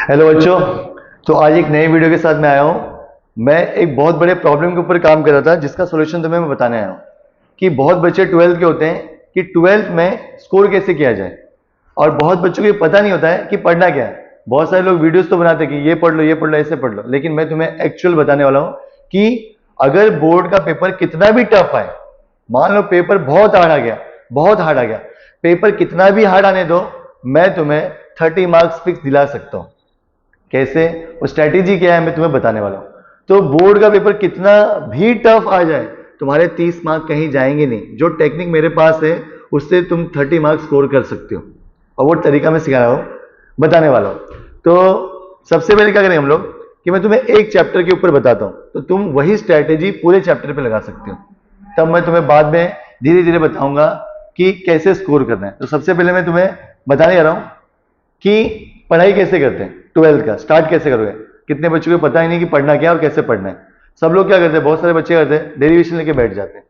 Hello बच्चों, तो आज एक नई वीडियो के साथ मैं आया हूं। मैं एक बहुत बड़े प्रॉब्लम के ऊपर काम कर रहा था जिसका सॉल्यूशन तुम्हें मैं बताने आया हूं कि बहुत बच्चे 12th के होते हैं कि 12th में स्कोर कैसे किया जाए, और बहुत बच्चों को ये पता नहीं होता है कि पढ़ना क्या है। बहुत सारे लोग वीडियोस तो बनाते हैं कि ये पढ़ लो ऐसे पढ़ लो, लेकिन मैं तुम्हें एक्चुअल बताने वाला हूं कि अगर बोर्ड का पेपर कितना भी टफ आए, मान लो पेपर बहुत हार्ड आ गया, पेपर कितना भी हार्ड आने दो, मैं तुम्हें 30 मार्क्स फिक्स दिला सकता हूं। कैसे, वो स्ट्रैटेजी क्या है मैं तुम्हें बताने वाला हूं। तो बोर्ड का पेपर कितना भी टफ आ जाए, तुम्हारे 30 मार्क्स कहीं जाएंगे नहीं। जो टेक्निक मेरे पास है उससे तुम 30 मार्क्स स्कोर कर सकते हो, और वो तरीका मैं सिखा रहा हूं, बताने वाला हूं। तो सबसे पहले क्या करेंगे हम लोग कि मैं तुम्हें एक चैप्टर के ऊपर बताता हूं, तो तुम वही स्ट्रैटेजी पूरे चैप्टर पे लगा सकते हो। तब मैं तुम्हें बाद में धीरे धीरे बताऊंगा कि कैसे स्कोर करना है। तो सबसे पहले मैं तुम्हें बताने जा रहा हूं कि पढ़ाई कैसे करते हैं। 12th का स्टार्ट कैसे करोगे। कितने बच्चों को पता ही नहीं कि पढ़ना क्या और कैसे पढ़ना है। सब लोग क्या करते हैं, बहुत सारे बच्चे करते हैं डेरिवेशन लेके बैठ जाते हैं।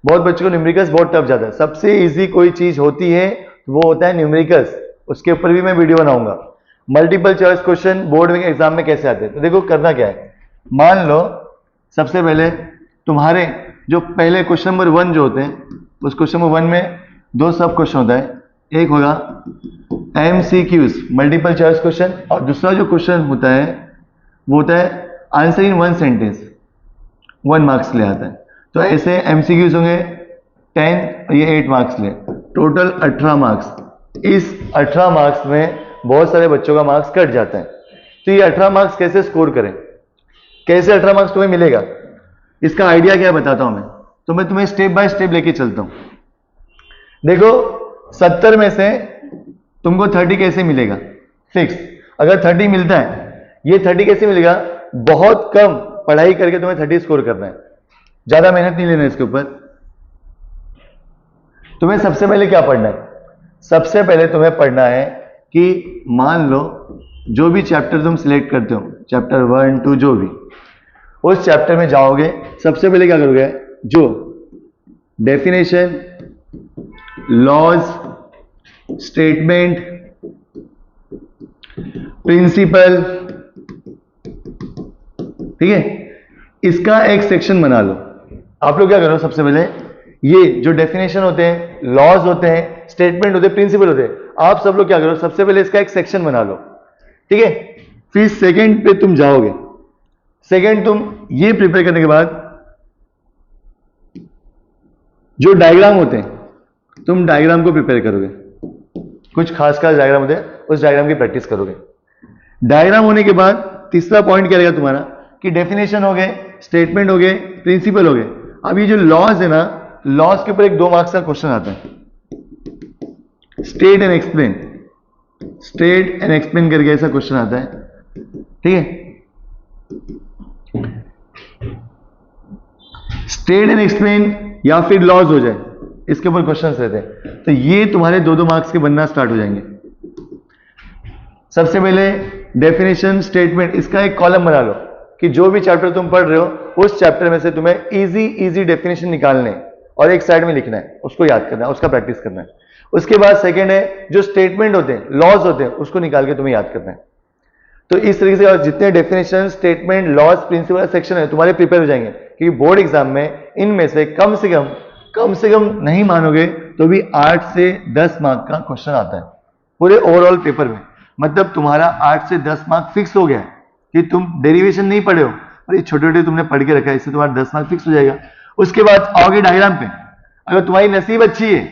बहुत बच्चों को न्यूमेरिकल्स बहुत टफ जाता है। सबसे इजी कोई चीज होती है वो होता है न्यूमेरिकल्स। उसके ऊपर भी मैं वीडियो बनाऊंगा। मल्टीपल चॉइस क्वेश्चन बोर्ड में एग्जाम में कैसे आते हैं, तो देखो करना क्या है। मान लो सबसे पहले तुम्हारे जो पहले क्वेश्चन नंबर 1 जो होते हैं, उस क्वेश्चन नंबर 1 में 2 सब क्वेश्चन होता है। एक होगा MCQs मल्टीपल चॉइस क्वेश्चन, और दूसरा जो क्वेश्चन होता है वो होता है आंसर इन 1 सेंटेंस, 1 मार्क्स ले आता है। तो ऐसे MCQs होंगे 10 और ये 8 मार्क्स ले, टोटल 18 मार्क्स। इस 18 मार्क्स में बहुत सारे बच्चों का मार्क्स कट जाता है। तो ये 18 मार्क्स कैसे स्कोर करें, कैसे 18 मार्क्स तुम्हें मिलेगा, इसका आइडिया क्या है बताता हूं मैं। तो मैं तुम्हें स्टेप बाय स्टेप लेके चलता हूं। देखो 70 में से तुमको 30 कैसे मिलेगा फिक्स। अगर 30 मिलता है, ये 30 कैसे मिलेगा, बहुत कम पढ़ाई करके तुम्हें 30 स्कोर करना है, ज्यादा मेहनत नहीं लेना इसके ऊपर। तुम्हें सबसे पहले क्या पढ़ना है, सबसे पहले तुम्हें पढ़ना है कि मान लो जो भी चैप्टर तुम सिलेक्ट करते हो, चैप्टर 1 2 जो भी, उस चैप्टर में जाओगे। सबसे पहले क्या करोगे, जो डेफिनेशन, लॉज, स्टेटमेंट, प्रिंसिपल, ठीक है, इसका एक सेक्शन बना लो। आप लोग क्या करो, सबसे पहले ये जो डेफिनेशन होते हैं, लॉज होते हैं, स्टेटमेंट होते हैं, प्रिंसिपल होते हैं, आप सब लोग क्या करो, सबसे पहले इसका एक सेक्शन बना लो, ठीक है। फिर सेकंड पे तुम जाओगे। सेकंड तुम ये प्रिपेयर करने के बाद जो डायग्राम होते हैं, तुम डायग्राम को प्रिपेयर करोगे। कुछ खास डायग्राम होते हैं, उस डायग्राम की प्रैक्टिस करोगे। डायग्राम होने के बाद तीसरा पॉइंट क्या रहेगा तुम्हारा कि डेफिनेशन हो गए, स्टेटमेंट हो गए, प्रिंसिपल हो गए। अब ये जो लॉज है ना, लॉज के ऊपर एक 2 मार्क्स का क्वेश्चन आता है, state and explain, state and explain करके ऐसा क्वेश्चन आता है, ठीक है। स्टेट एंड एक्सप्लेन या फिर लॉज हो जाए, इसके ऊपर क्वेश्चन रहते हैं। तो ये तुम्हारे 2-2 मार्क्स के बनना स्टार्ट हो जाएंगे। सबसे पहले डेफिनेशन, स्टेटमेंट, इसका एक कॉलम बना लो कि जो भी चैप्टर तुम पढ़ रहे हो उस चैप्टर में से तुम्हें इजी डेफिनेशन निकालने और एक साइड में लिखना है, उसको याद करना है, उसका प्रैक्टिस करना है। उसके बाद सेकंड है जो स्टेटमेंट होते हैं, लॉज होते हैं, उसको निकाल के तुम्हें याद करना है। तो इस तरीके से और जितने definition, statement, laws, principle section है तुम्हारे प्रिपेयर हो जाएंगे, क्योंकि बोर्ड एग्जाम में इनमें से कम से कम नहीं मानोगे तो भी 8 से 10 मार्क का क्वेश्चन आता है पूरे ओवरऑल पेपर में। मतलब तुम्हारा 8 से 10 मार्क फिक्स हो गया है कि तुम डेरिवेशन नहीं पढ़े हो और ये छोटे छोटे तुमने पढ़ के रखा है, इससे तुम्हारा 10 मार्क फिक्स हो जाएगा। उसके बाद आओगे डायग्राम पे। अगर तुम्हारी नसीब अच्छी है,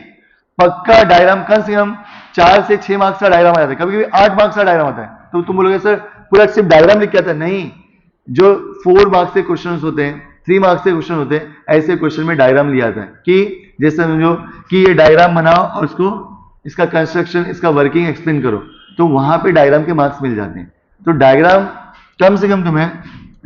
पक्का डायग्राम कम से कम 4 से 6 मार्क्स का डायग्राम आ जाता है, कभी कभी 8 मार्क्स का डायग्राम आता है। तो तुम बोलोगे सर पूरा सिर्फ डायग्राम लिख के आता है, नहीं, जो 4 मार्क्स के क्वेश्चन होते हैं, 3 मार्क्स के क्वेश्चन होते हैं, ऐसे क्वेश्चन में डायग्राम लिया जाता है कि जैसे समझो कि ये डायग्राम बनाओ और उसको, इसका कंस्ट्रक्शन, इसका वर्किंग एक्सप्लेन करो, तो वहां पे डायग्राम के मार्क्स मिल जाते हैं। तो डायग्राम कम से कम तुम्हें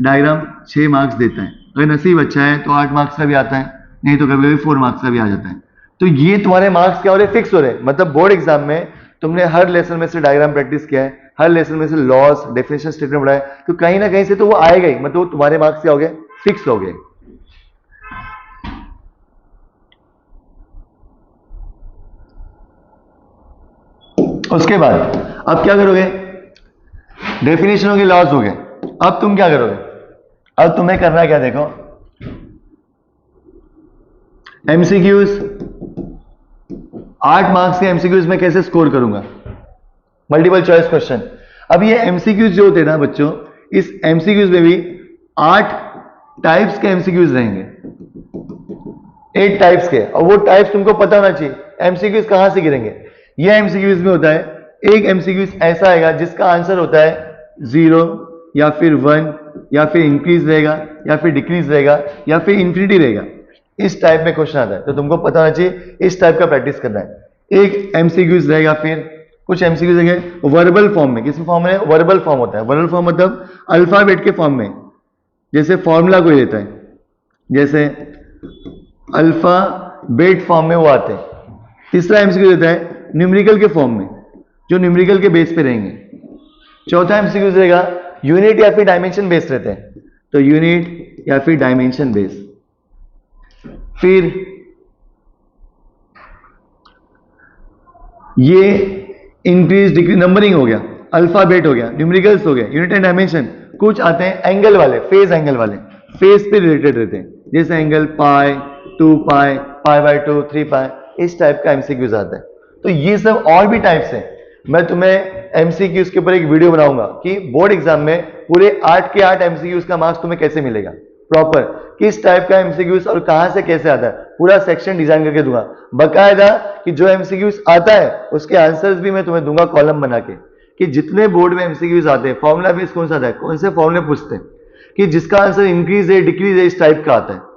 डायग्राम 6 मार्क्स देता है। अगर नसीब अच्छा है तो 8 मार्क्स का भी आता है, नहीं तो कभी कभी 4 मार्क्स का भी आ जाता है। तो ये तुम्हारे मार्क्स क्या हो रहे, फिक्स हो रहे। मतलब बोर्ड एग्जाम में तुमने हर लेसन में से डायग्राम प्रैक्टिस किया है, हर लेसन में से लॉस, डेफिनेशन, स्टेटमेंट पढ़ा है, तो कहीं ना कहीं से तो वो आएगा ही। मतलब वो तुम्हारे मार्क्स क्या हो गए, फिक्स हो गए। उसके बाद अब क्या करोगे, डेफिनेशन हो गए, लॉज हो गए। अब तुम क्या करोगे? अब तुम्हें करना क्या, देखो एमसीक्यूज 8 मार्क्स के एमसीक्यूज में कैसे स्कोर करूंगा, मल्टीपल चॉइस क्वेश्चन। अब ये एमसीक्यूज जो होते हैं ना बच्चों, इस एमसीक्यूज में भी 8 टाइप्स के एमसीक्यूज रहेंगे, 8 टाइप्स के, और वो टाइप्स तुमको पता होना चाहिए। एमसीक्यूज कहां से गिरेंगे? ये एमसीक्यूज में होता है, एक एमसीक्यूज ऐसा आएगा जिसका आंसर होता है 0 या फिर 1 या फिर इंक्रीज रहेगा या फिर डिक्रीज रहेगा या फिर इंफिनिटी रहेगा। इस टाइप में क्वेश्चन आता है, तो तुमको पता होना चाहिए, इस टाइप का प्रैक्टिस करना है। एक एमसीक्यूज रहेगा, फिर कुछ एमसीक्यूज रहेंगे वर्बल फॉर्म में। किस फॉर्म में? वर्बल फॉर्म होता है। वर्बल फॉर्म मतलब अल्फाबेट के फॉर्म में, जैसे फॉर्मूला कोई लेता है, जैसे अल्फाबेट फॉर्म में वो आते हैं। तीसरा एमसीक्यू देता है न्यूमेरिकल के फॉर्म में, जो न्यूमेरिकल के बेस पे रहेंगे। चौथा एमसीक्यू रहेगा यूनिट या फिर डायमेंशन बेस रहते हैं, तो यूनिट या फिर डायमेंशन बेस। फिर ये इंक्रीज डिक्रीज नंबरिंग हो गया, अल्फाबेट हो गया, न्यूमेरिकल्स हो गए, यूनिट एंड डायमेंशन। कुछ आते हैं एंगल वाले, फेज एंगल वाले, फेज पे रिलेटेड रहते हैं, जैसे एंगल पाई, 2 पाई, पाई/2, 3 पाई, इस टाइप का एमसीक्यूज आता है। तो ये सब और भी टाइप्स हैं। मैं तुम्हें एमसीक्यूज के ऊपर एक वीडियो बनाऊंगा कि बोर्ड एग्जाम में पूरे 8 के 8 एमसीक्यूज का मार्क्स तुम्हें कैसे मिलेगा, प्रॉपर किस टाइप का एमसीक्यूज और कहां से कैसे आता है, पूरा सेक्शन डिजाइन करके दूंगा बकायदा। कि जो एमसीक्यूज आता है उसके आंसर्स भी मैं तुम्हें दूंगा कॉलम बना के, कि जितने बोर्ड में एमसीक्यूज आते हैं, फॉर्मूला बेस कौन सा आता है, कौन से फॉर्मूले पूछते हैं, कि जिसका आंसर इंक्रीज है डिक्रीज है इस टाइप का आता है।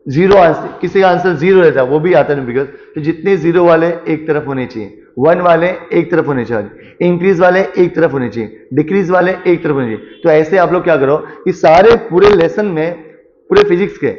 जीरो आंसर, किसी का आंसर 0 रहता है वो भी आता है न्यूमेरिकल, तो जितने 0 वाले एक तरफ होने चाहिए, 1 वाले एक तरफ होने चाहिए, इंक्रीज वाले एक तरफ होने चाहिए, डिक्रीज वाले एक तरफ होने चाहिए। तो ऐसे आप लोग क्या करो कि सारे पूरे लेसन में, पूरे फिजिक्स के,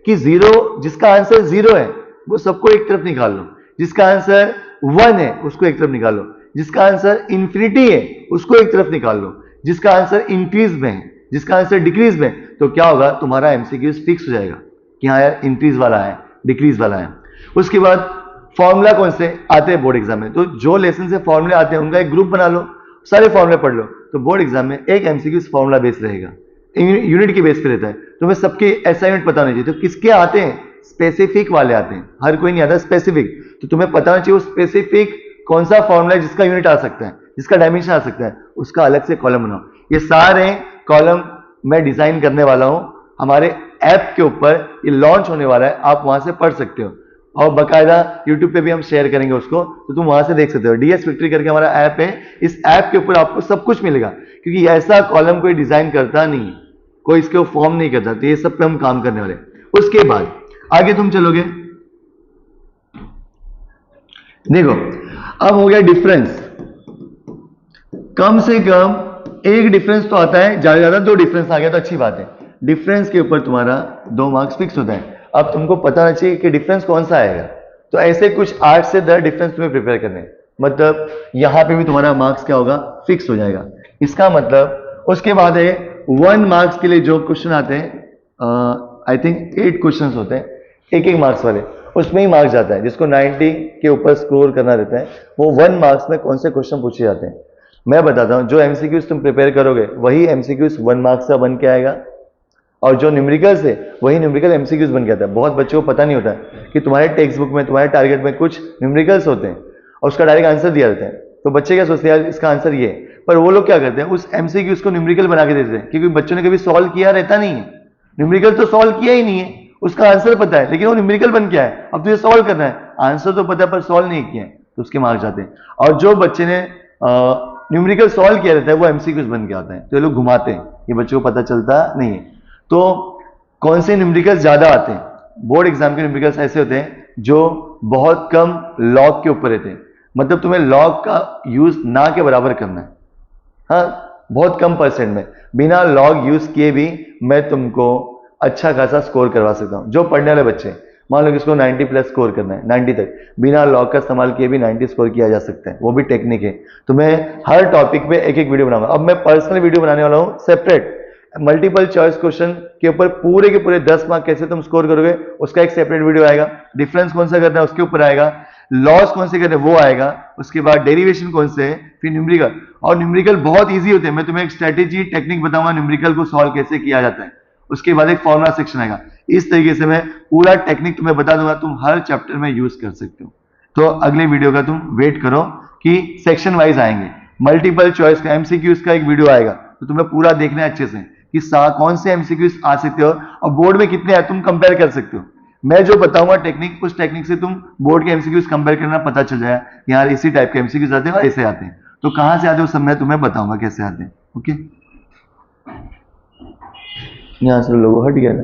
कि 0 जिसका आंसर 0 है वो सबको एक तरफ निकाल लो, जिसका आंसर 1 है उसको एक तरफ निकाल लो, जिसका आंसर इंफिनिटी है उसको एक तरफ निकाल लो, जिसका आंसर इंक्रीज में है, जिसका आंसर डिक्रीज में, तो क्या होगा, तुम्हारा एमसीक्यूज फिक्स हो जाएगा कि हाँ यार इंक्रीज वाला है, डिक्रीज वाला है। उसके बाद फॉर्मूला कौन से आते हैं बोर्ड एग्जाम में, तो जो लेसन से फॉर्मूले आते हैं उनका एक ग्रुप बना लो, सारे फॉर्मूले पढ़ लो, तो बोर्ड एग्जाम में एक एमसीक्यूज फॉर्मूला बेस रहेगा, यूनिट के बेस पे रहता है। तुम्हें सबके ऐसा यूनिट पता होना चाहिए। तो किसके आते हैं? स्पेसिफिक वाले आते हैं, हर कोई नहीं आता स्पेसिफिक, तो तुम्हें पता होना चाहिए वो स्पेसिफिक कौन सा फॉर्मूला है जिसका यूनिट आ सकता है, जिसका डायमेंशन आ सकता है, उसका अलग से कॉलम बनाओ। ये सारे कॉलम मैं डिजाइन करने वाला हूं हमारे ऐप के ऊपर, ये लॉन्च होने वाला है, आप वहां से पढ़ सकते हो, और बकायदा YouTube पे भी हम शेयर करेंगे उसको, तो तुम वहां से देख सकते हो। DS फैक्ट्री करके हमारा ऐप है, इस ऐप के ऊपर आपको सब कुछ मिलेगा, क्योंकि ऐसा कॉलम कोई डिजाइन करता नहीं, कोई इसके फॉर्म नहीं करता, तो ये सब पे हम काम करने वाले। उसके बाद आगे तुम चलोगे, देखो अब हो गया डिफरेंस। कम से कम एक डिफरेंस तो आता है, ज्यादा ज्यादा 2 डिफरेंस आ गया तो अच्छी बात है। डिफरेंस के ऊपर तुम्हारा 2 मार्क्स फिक्स होता है। अब तुमको पता होना चाहिए कि डिफरेंस कौन सा आएगा, तो ऐसे कुछ 8 से 10 डिफरेंस तुम्हें प्रिपेयर करने हैं, मतलब यहां पे भी तुम्हारा मार्क्स क्या होगा, फिक्स हो जाएगा। इसका मतलब उसके बाद है 1 मार्क्स के लिए जो क्वेश्चन आते हैं, आई थिंक 8 क्वेश्चन होते हैं, एक मार्क्स वाले, उसमें ही मार्क्स जाता है। जिसको 90 के ऊपर स्कोर करना रहता है वो 1 मार्क्स में कौन से क्वेश्चन पूछे जाते हैं मैं बताता हूं। जो एमसीक्यूज तुम प्रिपेयर करोगे वही एमसीक्यूज 1 मार्क्स का बन के आएगा, और जो न्यूमेरिकल्स है वही न्यूमेरिकल एमसीक्यूज बन के आता है। बहुत बच्चों को पता नहीं होता है कि तुम्हारे टेक्स्ट बुक में, तुम्हारे टारगेट में कुछ न्यूमेरिकल्स होते हैं और उसका डायरेक्ट आंसर दिया रहता है, तो बच्चे क्या सोचते हैं यार इसका आंसर ये है, पर वो लोग क्या करते हैं उस एमसीक्यूज को न्यूमेरिकल बना के देते हैं, क्योंकि बच्चों ने कभी सॉल्व किया रहता नहीं है, न्यूमेरिकल तो सॉल्व किया ही नहीं है, उसका आंसर पता है लेकिन वो न्यूमेरिकल बन क्या है, अब तुझे सॉल्व करना है, आंसर तो पता है पर सॉल्व नहीं किया है, तो उसके मार्क्स जाते हैं। और जो बच्चे ने न्यूमेरिकल सॉल्व किया रहता है वो एमसीक्यूज बन के आता है, तो ये लोग घुमाते हैं, ये बच्चों को पता चलता नहीं है। तो कौन से न्यूमेरिकल्स ज्यादा आते हैं, बोर्ड एग्जाम के न्यूमेरिकल्स ऐसे होते हैं जो बहुत कम लॉग के ऊपर रहते हैं, मतलब तुम्हें लॉग का यूज ना के बराबर करना है, हाँ बहुत कम परसेंट में, बिना लॉग यूज किए भी मैं तुमको अच्छा खासा स्कोर करवा सकता हूं। जो पढ़ने वाले बच्चे, मान लो कि इसको 90 प्लस स्कोर करना है, 90 तक बिना लॉग का इस्तेमाल किए भी 90 स्कोर किया जा सकता है, वो भी टेक्निक है। तो मैं हर टॉपिक पे एक एक वीडियो बनाऊंगा। अब मैं पर्सनल वीडियो बनाने वाला हूं सेपरेट, मल्टीपल चॉइस क्वेश्चन के ऊपर पूरे के पूरे 10 मार्क कैसे तुम स्कोर करोगे उसका एक सेपरेट वीडियो आएगा। डिफरेंस कौन सा करना है उसके ऊपर आएगा। लॉस कौन से करने वो आएगा, उसके बाद डेरिवेशन कौन से है, फिर न्यूमेरिकल। और न्यूमेरिकल बहुत इजी होते हैं, मैं तुम्हें एक स्ट्रेटेजी टेक्निक बताऊंगा न्यूमेरिकल को सॉल्व कैसे किया जाता है। उसके बाद एक फॉर्मुला सेक्शन आएगा। इस तरीके से मैं पूरा टेक्निक तुम्हें बता दूंगा, तुम हर चैप्टर में यूज कर सकते हो। तो अगले वीडियो का तुम वेट करो कि सेक्शन वाइज आएंगे। मल्टीपल चॉइस का एमसीक्यूज का एक वीडियो आएगा, तो तुम्हें पूरा देखना है अच्छे से कि कौन से एमसीक्यूज आ सकते हो और बोर्ड में कितने हैं तुम कंपेयर कर सकते हो। मैं जो बताऊंगा टेक्निक, उस टेक्निक से तुम बोर्ड के एमसीक्यूज कंपेयर करना पता चल जाएगा, यार इसी टाइप के एमसीक्यूज आते हैं और ऐसे आते हैं। तो कहां से आते हो सब मैं तुम्हें बताऊंगा कैसे आते हैं। ओके, यहां से लोगो हट गया ना।